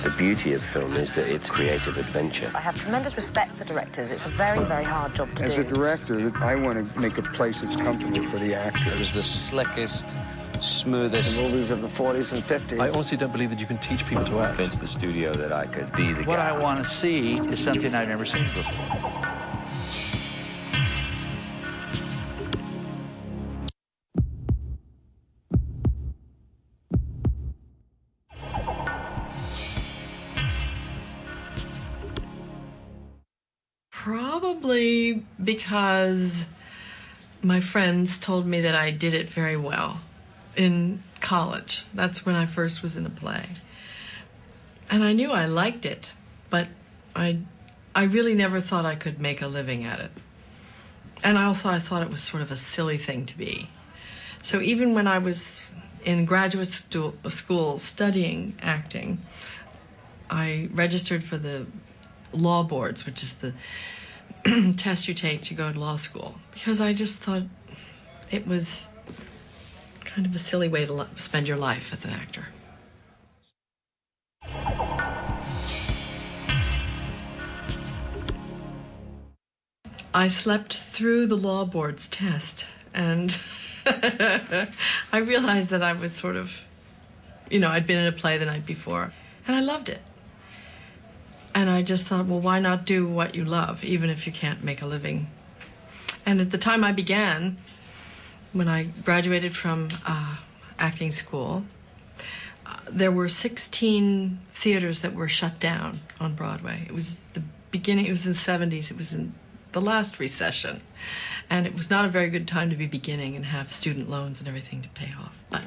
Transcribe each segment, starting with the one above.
The beauty of film is that it's creative adventure. I have tremendous respect for directors. It's a very, very hard job to do. As a director, I want to make a place that's comfortable for the actor. It was the slickest, smoothest... The movies of the 40s and 50s. I honestly don't believe that you can teach people to act. Convince the studio that I could be the guy. What I want to see is something I've never seen before. Probably because my friends told me that I did it very well in college. That's when I first was in a play. And I knew I liked it, but I really never thought I could make a living at it. And I thought it was sort of a silly thing to be. So even when I was in graduate school studying acting, I registered for the law boards, which is the test you take to go to law school, because I just thought it was kind of a silly way to spend your life as an actor. I slept through the law board's test, and I realized that I was sort of, I'd been in a play the night before, and I loved it. And I just thought, well, why not do what you love, even if you can't make a living? And at the time I began, when I graduated from acting school, there were 16 theaters that were shut down on Broadway. It was the beginning, it was in the 70s, it was in the last recession. And it was not a very good time to be beginning and have student loans and everything to pay off. But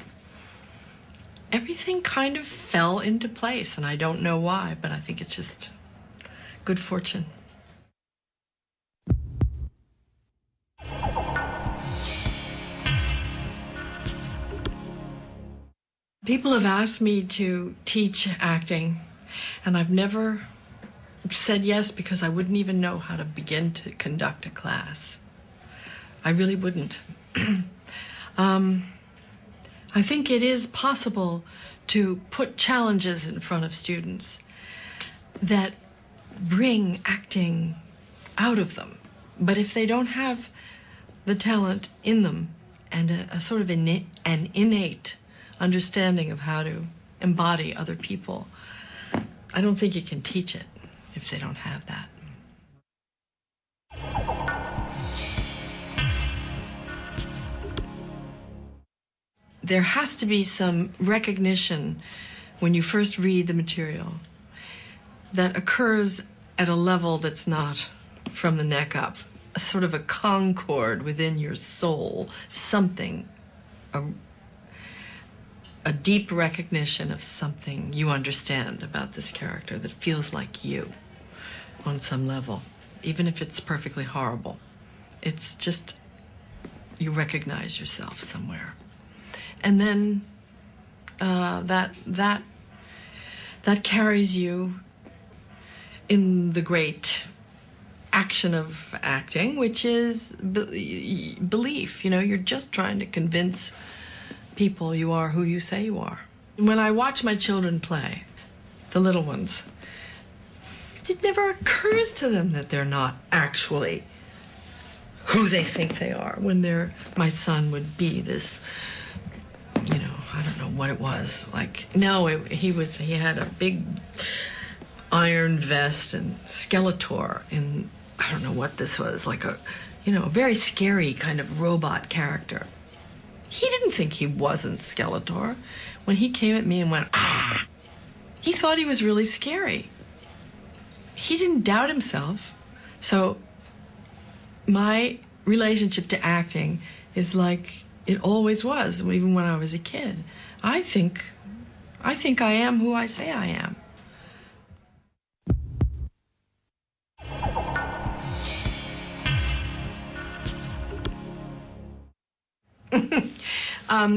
everything kind of fell into place, and I don't know why, but I think it's just good fortune. People have asked me to teach acting, and I've never said yes because I wouldn't even know how to begin to conduct a class. I really wouldn't. I think it is possible to put challenges in front of students that bring acting out of them. But if they don't have the talent in them and a sort of an innate understanding of how to embody other people, I don't think you can teach it if they don't have that. There has to be some recognition when you first read the material that occurs at a level that's not from the neck up, a sort of a concord within your soul, something, a deep recognition of something you understand about this character that feels like you on some level, even if it's perfectly horrible. It's just, you recognize yourself somewhere. And then that carries you in the great action of acting, which is belief. You're just trying to convince people you are who you say you are. When I watch my children play, the little ones, it never occurs to them that they're not actually who they think they are. When my son would be this, I don't know what it was. He had a big iron vest and Skeletor in, I don't know what this was, like a very scary kind of robot character. He didn't think he wasn't Skeletor. When he came at me and went, ah, he thought he was really scary. He didn't doubt himself. So my relationship to acting is like it always was, even when I was a kid. I think I am who I say I am.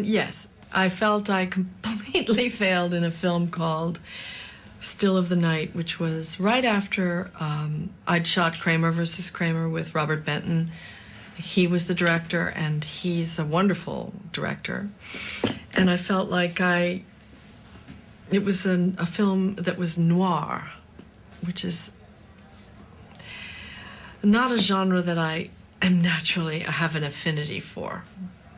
Yes, I felt I completely failed in a film called Still of the Night, which was right after I'd shot Kramer versus Kramer with Robert Benton. He was the director, and he's a wonderful director. And I felt like I It was a film that was noir, which is not a genre that I have an affinity for,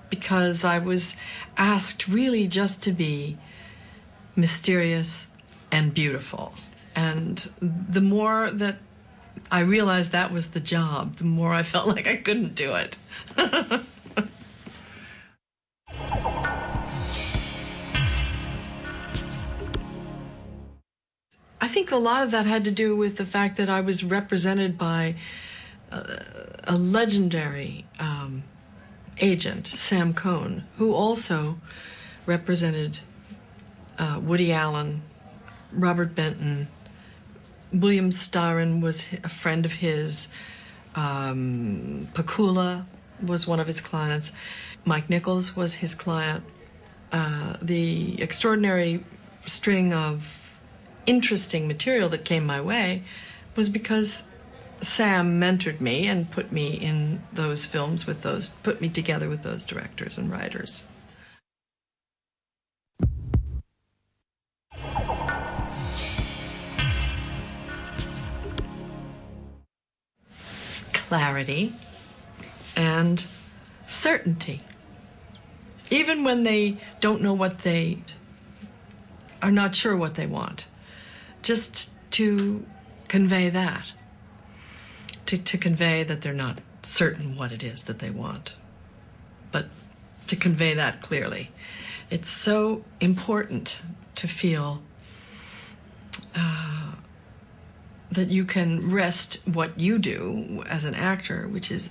because I was asked really just to be mysterious and beautiful. And the more that I realized that was the job, the more I felt like I couldn't do it. I think a lot of that had to do with the fact that I was represented by a legendary agent, Sam Cohn, who also represented Woody Allen, Robert Benton. William Styron was a friend of his. Pakula was one of his clients. Mike Nichols was his client. The extraordinary string of interesting material that came my way was because Sam mentored me and put me in those films with those, put me together with those directors and writers. Clarity and certainty. Even when they don't know what they are not sure what they want. Just to convey that. To convey that they're not certain what it is that they want. But to convey that clearly. It's so important to feel that you can rest what you do as an actor, which is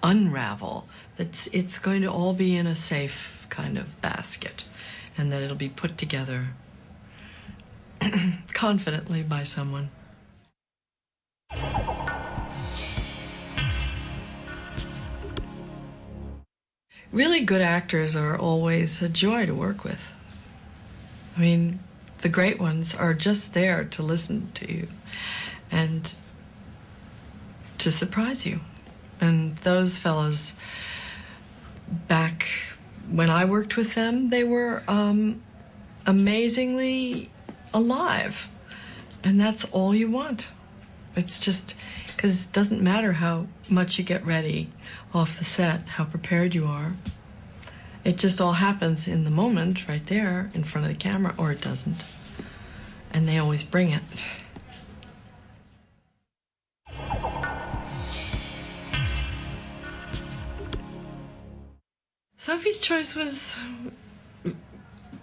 unravel, that it's going to all be in a safe kind of basket, and that it'll be put together confidently by someone. Really good actors are always a joy to work with. I mean, the great ones are just there to listen to you and to surprise you. And those fellows, back when I worked with them, they were amazingly alive. And that's all you want. It's just, because it doesn't matter how much you get ready off the set, how prepared you are. It just all happens in the moment, right there, in front of the camera, or it doesn't. And they always bring it. Sophie's Choice was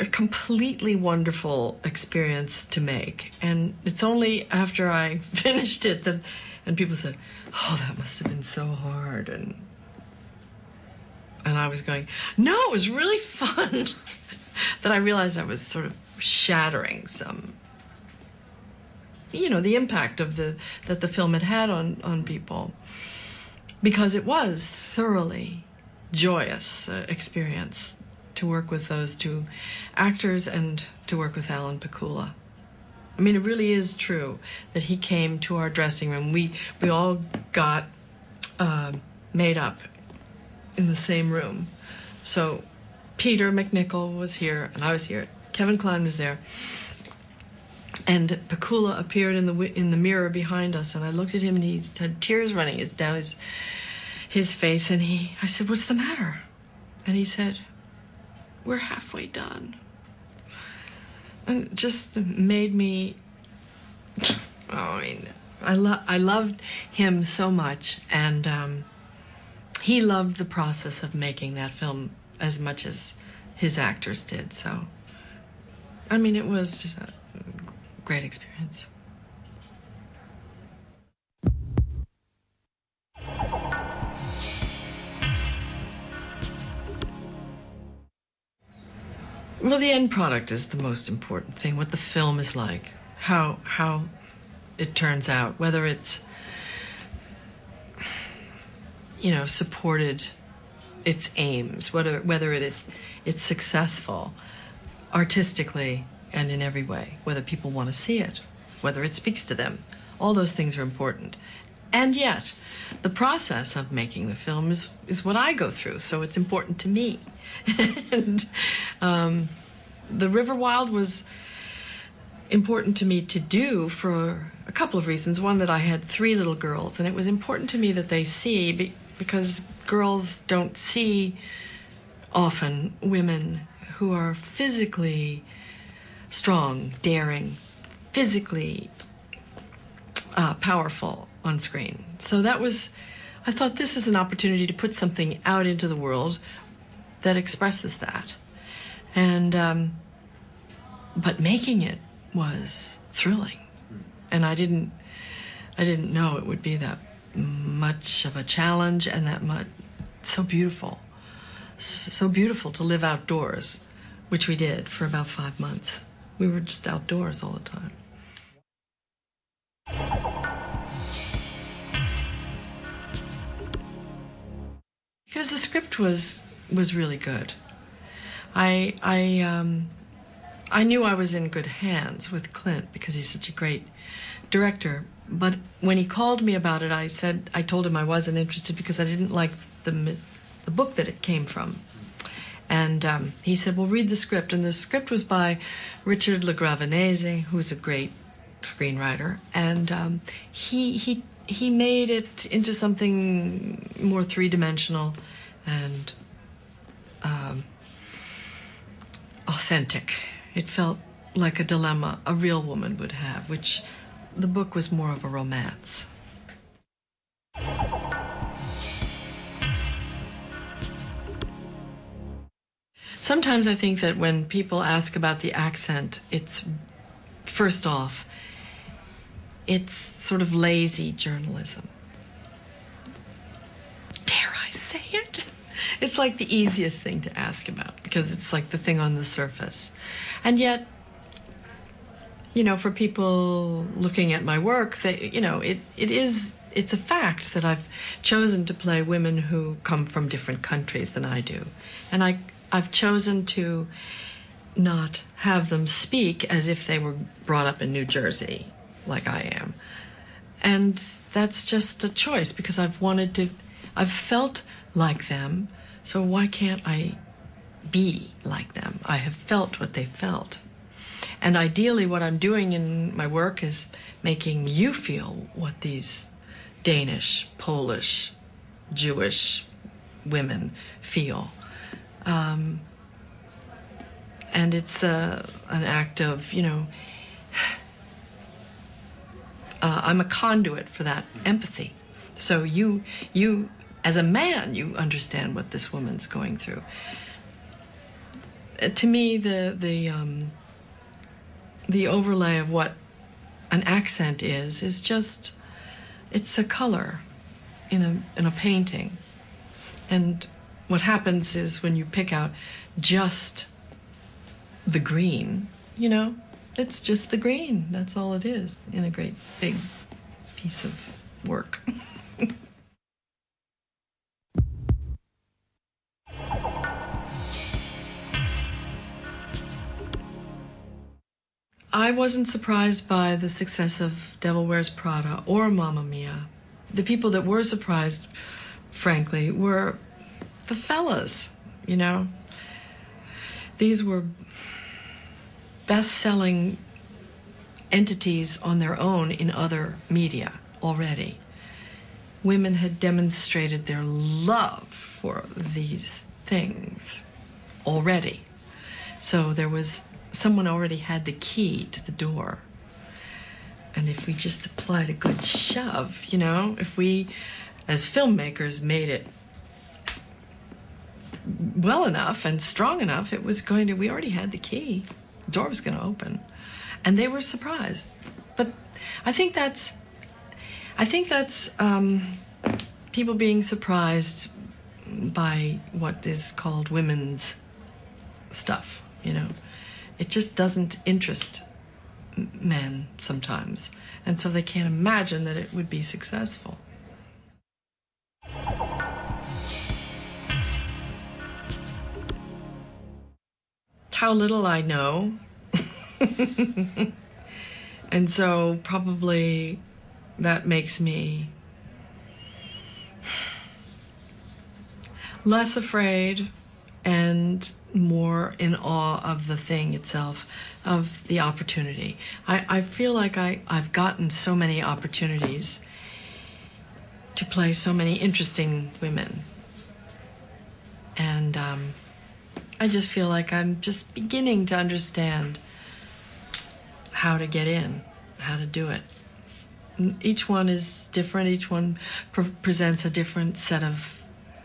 a completely wonderful experience to make. And it's only after I finished it that, and people said, oh, that must have been so hard. And I was going, no, it was really fun. That I realized I was sort of shattering some, you know, the impact of that the film had on people. Because it was thoroughly joyous experience to work with those two actors and to work with Alan Pakula. I mean, it really is true that he came to our dressing room. We all got made up in the same room. So Peter McNichol was here, and I was here. Kevin Kline was there. And Pakula appeared in the mirror behind us, and I looked at him, and he had tears running down his face, and I said, what's the matter? And he said, we're halfway done. And it just made me, I mean, I loved him so much, and he loved the process of making that film as much as his actors did. So, I mean, it was a great experience. Well, the end product is the most important thing, what the film is like, how it turns out, whether it's, you know, supported its aims, whether it's successful artistically and in every way, whether people want to see it, whether it speaks to them. All those things are important. And yet, the process of making the film is what I go through, so it's important to me. And The River Wild was important to me to do for a couple of reasons. One, that I had 3 little girls, and it was important to me that they see, because girls don't see often women who are physically strong, daring, physically powerful on screen. So I thought this is an opportunity to put something out into the world that expresses that. And but making it was thrilling, and I didn't know it would be that much of a challenge, and that much so beautiful to live outdoors, which we did for about 5 months. We were just outdoors all the time. Because the script was really good. I knew I was in good hands with Clint because he's such a great director. But when he called me about it, I told him I wasn't interested because I didn't like the book that it came from. And he said, well, read the script. And the script was by Richard LaGravenese, who's a great screenwriter. And he made it into something more three-dimensional and authentic. It felt like a dilemma a real woman would have, which the book was more of a romance. Sometimes I think that when people ask about the accent, it's, first off, it's sort of lazy journalism. Dare I say it? It's like the easiest thing to ask about because it's like the thing on the surface. And yet, you know, for people looking at my work, it's a fact that I've chosen to play women who come from different countries than I do. And I've chosen to not have them speak as if they were brought up in New Jersey, like I am. And that's just a choice because I've felt like them, so why can't I be like them? I have felt what they felt. And ideally what I'm doing in my work is making you feel what these Danish, Polish, Jewish women feel. And it's an act of, I'm a conduit for that empathy. So you, as a man, you understand what this woman's going through. To me, the overlay of what an accent is just, it's a color in a painting. And what happens is when you pick out just the green, it's just the green. That's all it is in a great big piece of work. I wasn't surprised by the success of Devil Wears Prada or Mamma Mia. The people that were surprised, frankly, were the fellas, These were best-selling entities on their own in other media already. Women had demonstrated their love for these things already. So someone already had the key to the door. And if we just applied a good shove, if we, as filmmakers, made it well enough and strong enough, we already had the key. The door was going to open. And they were surprised. But I think that's people being surprised by what is called women's stuff, It just doesn't interest men sometimes. And so they can't imagine that it would be successful. How little I know. And so probably that makes me less afraid and more in awe of the thing itself of the opportunity. I feel like I've gotten so many opportunities to play so many interesting women. And I just feel like I'm just beginning to understand how to get in, how to do it. Each one is different. Each one presents a different set of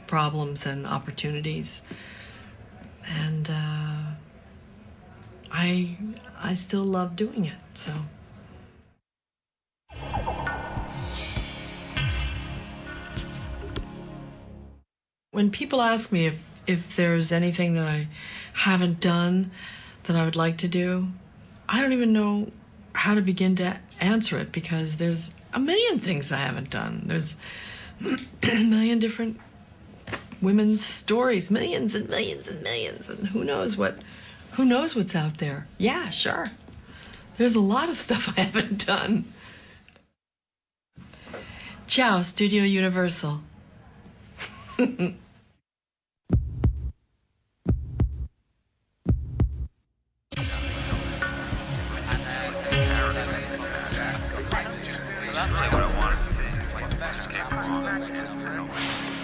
problems and opportunities. And I still love doing it, so. When people ask me if there's anything that I haven't done that I would like to do, I don't even know how to begin to answer it, because there's a million things I haven't done. There's a million different women's stories, millions and millions and millions, and who knows what's out there. Yeah, sure. There's a lot of stuff I haven't done. Ciao, Studio Universal. That's what I wanted to see. Like, the best came along.